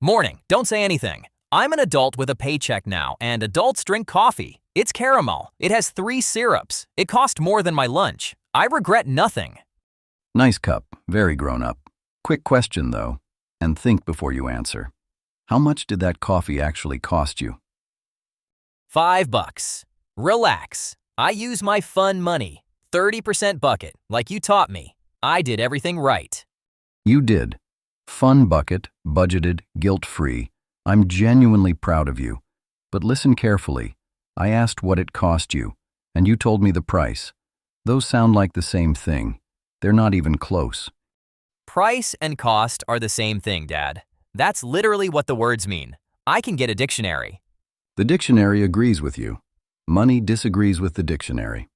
Morning, don't say anything. I'm an adult with a paycheck now, and adults drink coffee. It's caramel. It has 3 syrups. It cost more than my lunch. I regret nothing. Nice cup, very grown up. Quick question though, and think before you answer. How much did that coffee actually cost you? $5. Relax. I use my fun money. 30% bucket, like you taught me. I did everything right. You did. Fun bucket, budgeted, guilt-free. I'm genuinely proud of you. But listen carefully. I asked what it cost you, and you told me the price. Those sound like the same thing. They're not even close. Price and cost are the same thing, Dad. That's literally what the words mean. I can get a dictionary. The dictionary agrees with you. Money disagrees with the dictionary.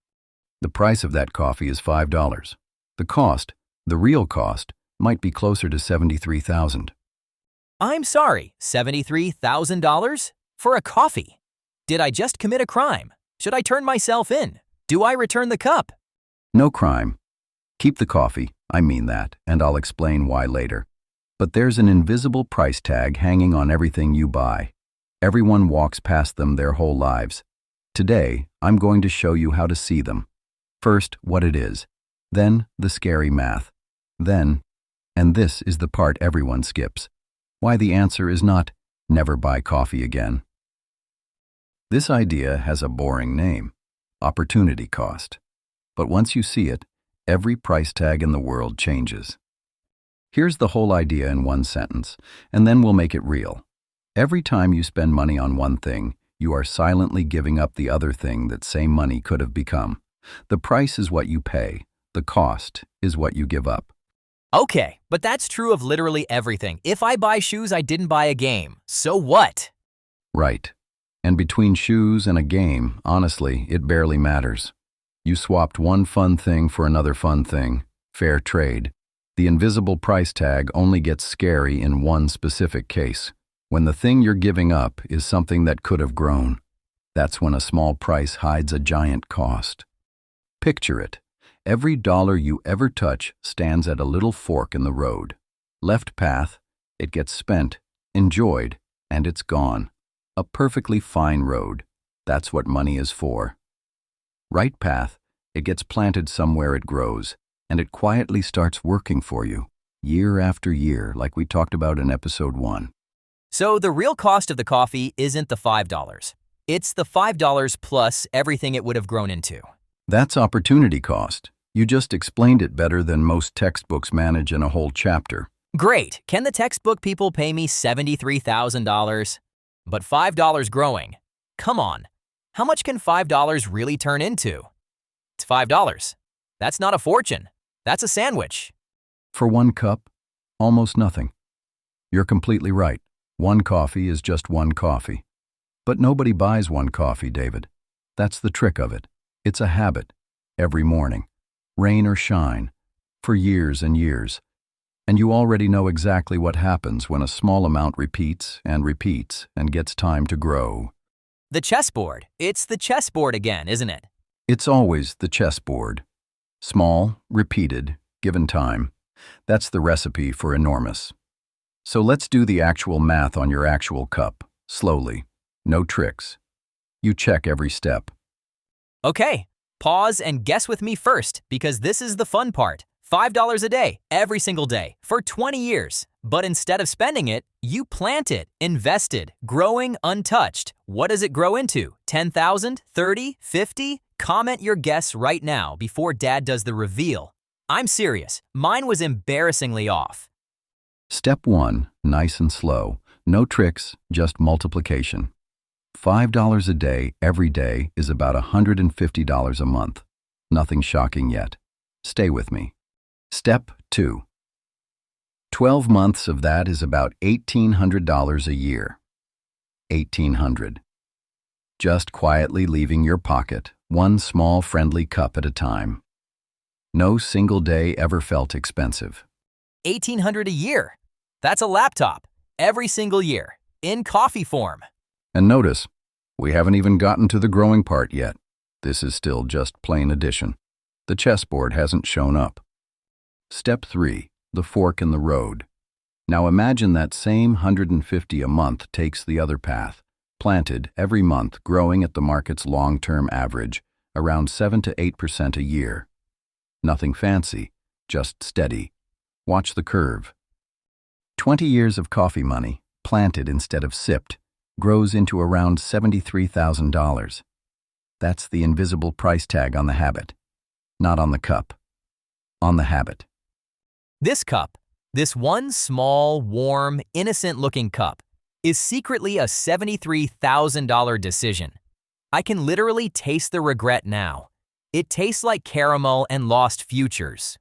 The price of that coffee is $5. The cost, the real cost, might be closer to $73,000. I'm sorry, $73,000? For a coffee? Did I just commit a crime? Should I turn myself in? Do I return the cup? No crime. Keep the coffee, I mean that, and I'll explain why later. But there's an invisible price tag hanging on everything you buy. Everyone walks past them their whole lives. Today, I'm going to show you how to see them. First, what it is. Then, the scary math. Then, and this is the part everyone skips, why the answer is not, never buy coffee again. This idea has a boring name, opportunity cost. But once you see it, every price tag in the world changes. Here's the whole idea in one sentence, and then we'll make it real. Every time you spend money on one thing, you are silently giving up the other thing that same money could have become. The price is what you pay. The cost is what you give up. Okay, but that's true of literally everything. If I buy shoes, I didn't buy a game. So what? Right. And between shoes and a game, honestly, it barely matters. You swapped one fun thing for another fun thing. Fair trade. The invisible price tag only gets scary in one specific case. When the thing you're giving up is something that could have grown. That's when a small price hides a giant cost. Picture it. Every dollar you ever touch stands at a little fork in the road. Left path, it gets spent, enjoyed, and it's gone. A perfectly fine road. That's what money is for. Right path, it gets planted somewhere it grows, and it quietly starts working for you, year after year, like we talked about in episode 1. So the real cost of the coffee isn't the $5. It's the $5 plus everything it would have grown into. That's opportunity cost. You just explained it better than most textbooks manage in a whole chapter. Great. Can the textbook people pay me $73,000? But $5 growing. Come on. How much can $5 really turn into? It's $5. That's not a fortune. That's a sandwich. For one cup, almost nothing. You're completely right. One coffee is just one coffee. But nobody buys one coffee, David. That's the trick of it. It's a habit. Every morning. Rain or shine. For years and years. And you already know exactly what happens when a small amount repeats and gets time to grow. The chessboard. It's the chessboard again, isn't it? It's always the chessboard. Small, repeated, given time. That's the recipe for enormous. So let's do the actual math on your actual cup, slowly. No tricks. You check every step. Okay, pause and guess with me first, because this is the fun part. $5 a day, every single day, for 20 years. But instead of spending it, you plant it, invested, growing untouched. What does it grow into? 10,000? 30? 50? Comment your guess right now before Dad does the reveal. I'm serious, mine was embarrassingly off. Step 1, nice and slow. No tricks, just multiplication. $5 a day, every day, is about $150 a month. Nothing shocking yet. Stay with me. Step 2. 12 months of that is about $1,800 a year. $1,800. Just quietly leaving your pocket, one small friendly cup at a time. No single day ever felt expensive. $1,800 a year. That's a laptop, every single year, in coffee form. And notice, we haven't even gotten to the growing part yet. This is still just plain addition. The chessboard hasn't shown up. Step 3, the fork in the road. Now imagine that same 150 a month takes the other path, planted every month, growing at the market's long-term average, around 7 to 8% a year. Nothing fancy, just steady. Watch the curve. 20 years of coffee money, planted instead of sipped, grows into around $73,000. That's the invisible price tag on the habit. Not on the cup. On the habit. This cup, this one small, warm, innocent-looking cup, is secretly a $73,000 decision. I can literally taste the regret now. It tastes like caramel and lost futures.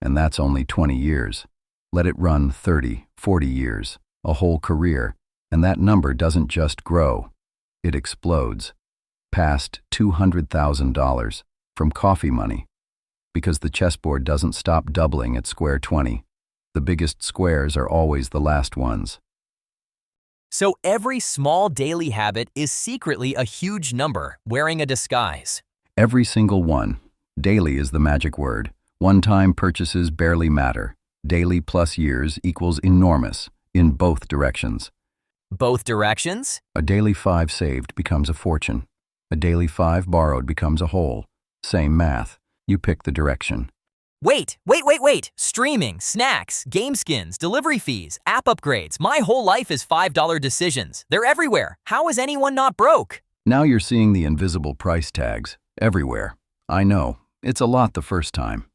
And that's only 20 years. Let it run 30, 40 years, a whole career, and that number doesn't just grow. It explodes. Past $200,000 from coffee money. Because the chessboard doesn't stop doubling at square 20. The biggest squares are always the last ones. So every small daily habit is secretly a huge number wearing a disguise. Every single one. Daily is the magic word. One-time purchases barely matter. Daily plus years equals enormous in both directions. Both directions? A daily 5 saved becomes a fortune. A daily 5 borrowed becomes a whole. Same math. You pick the direction. Wait! Streaming, snacks, game skins, delivery fees, app upgrades. My whole life is $5 decisions. They're everywhere. How is anyone not broke? Now you're seeing the invisible price tags everywhere. I know. It's a lot the first time.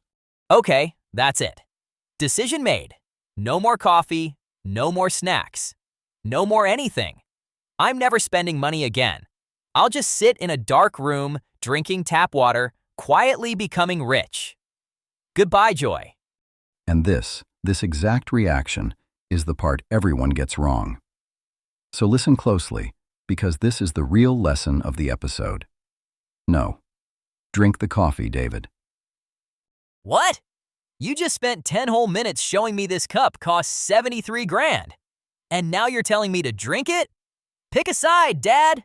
Okay, that's it. Decision made. No more coffee, no more snacks, no more anything. I'm never spending money again. I'll just sit in a dark room, drinking tap water, quietly becoming rich. Goodbye, joy. And this exact reaction is the part everyone gets wrong. So listen closely, because this is the real lesson of the episode. No. Drink the coffee, David. What? You just spent 10 whole minutes showing me this cup costs 73 grand. And now you're telling me to drink it? Pick a side, Dad.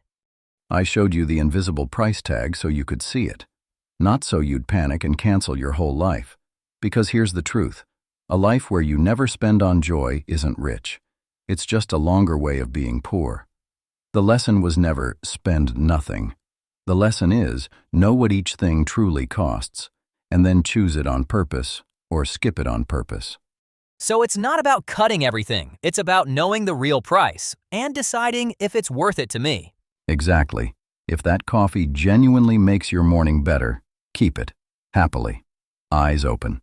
I showed you the invisible price tag so you could see it. Not so you'd panic and cancel your whole life. Because here's the truth. A life where you never spend on joy isn't rich. It's just a longer way of being poor. The lesson was never spend nothing. The lesson is know what each thing truly costs, and then choose it on purpose or skip it on purpose. So it's not about cutting everything. It's about knowing the real price and deciding if it's worth it to me. Exactly. If that coffee genuinely makes your morning better, keep it, happily, eyes open.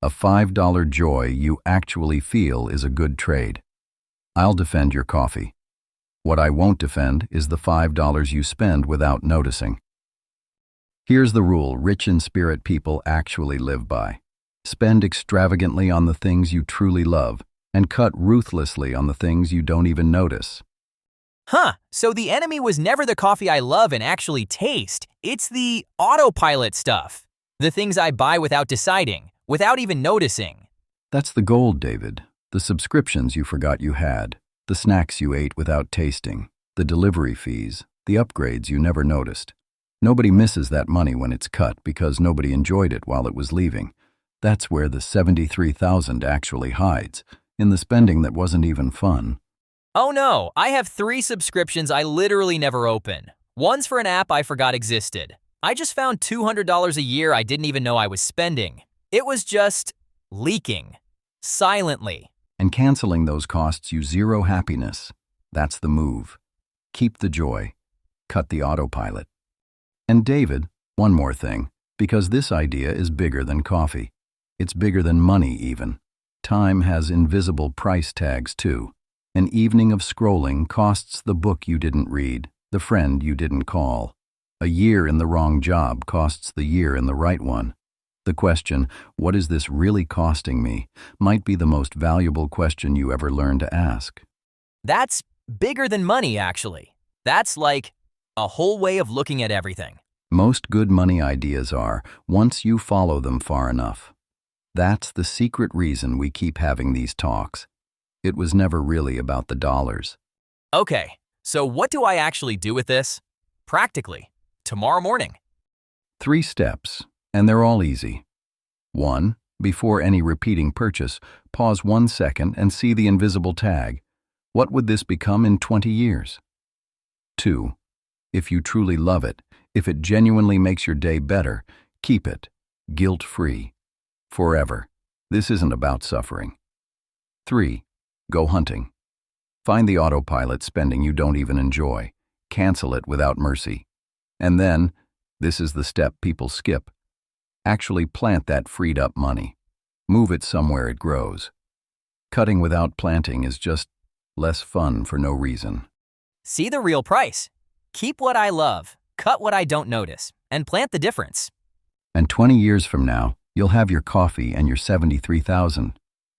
A $5 joy you actually feel is a good trade. I'll defend your coffee. What I won't defend is the $5 you spend without noticing. Here's the rule rich in spirit people actually live by. Spend extravagantly on the things you truly love, and cut ruthlessly on the things you don't even notice. So the enemy was never the coffee I love and actually taste. It's the autopilot stuff. The things I buy without deciding, without even noticing. That's the gold, David. The subscriptions you forgot you had, the snacks you ate without tasting, the delivery fees, the upgrades you never noticed. Nobody misses that money when it's cut because nobody enjoyed it while it was leaving. That's where the $73,000 actually hides, in the spending that wasn't even fun. Oh no, I have 3 subscriptions I literally never open. One's for an app I forgot existed. I just found $200 a year I didn't even know I was spending. It was just leaking. Silently. And canceling those costs you zero happiness. That's the move. Keep the joy. Cut the autopilot. And David, one more thing, because this idea is bigger than coffee. It's bigger than money even. Time has invisible price tags too. An evening of scrolling costs the book you didn't read, the friend you didn't call. A year in the wrong job costs the year in the right one. The question, what is this really costing me, might be the most valuable question you ever learn to ask. That's bigger than money, actually. That's like a whole way of looking at everything. Most good money ideas are, once you follow them far enough. That's the secret reason we keep having these talks. It was never really about the dollars. Okay, so what do I actually do with this? Practically, tomorrow morning. 3 steps, and they're all easy. 1. Before any repeating purchase, pause 1 second and see the invisible tag. What would this become in 20 years? 2. If you truly love it, if it genuinely makes your day better, keep it, guilt-free, forever. This isn't about suffering. 3. Go hunting. Find the autopilot spending you don't even enjoy. Cancel it without mercy. And then, this is the step people skip. Actually plant that freed-up money. Move it somewhere it grows. Cutting without planting is just less fun for no reason. See the real price. Keep what I love, cut what I don't notice, and plant the difference. And 20 years from now, you'll have your coffee and your 73,000.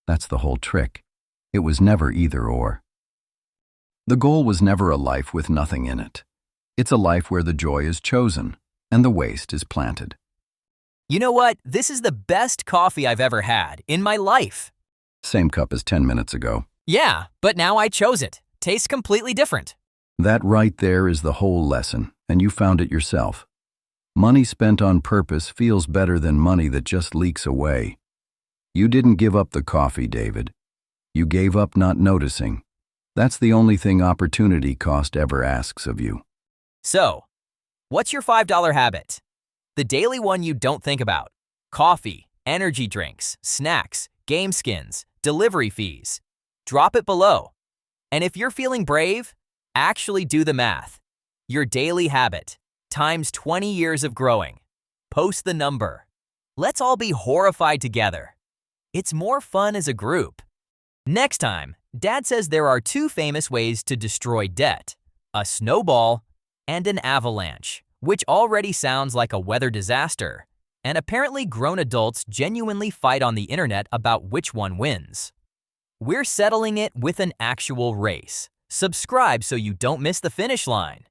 That's the whole trick. It was never either or. The goal was never a life with nothing in it. It's a life where the joy is chosen and the waste is planted. You know what? This is the best coffee I've ever had in my life. Same cup as 10 minutes ago. Yeah, but now I chose it. Tastes completely different. That right there is the whole lesson, and you found it yourself. Money spent on purpose feels better than money that just leaks away. You didn't give up the coffee, David. You gave up not noticing. That's the only thing opportunity cost ever asks of you. So, what's your $5 habit? The daily one you don't think about. Coffee, energy drinks, snacks, game skins, delivery fees. Drop it below. And if you're feeling brave, actually do the math. Your daily habit times 20 years of growing. Post the number. Let's all be horrified together. It's more fun as a group. Next time, Dad says there are 2 famous ways to destroy debt: a snowball and an avalanche, which already sounds like a weather disaster. And apparently grown adults genuinely fight on the internet about which one wins. We're settling it with an actual race. Subscribe so you don't miss the finish line.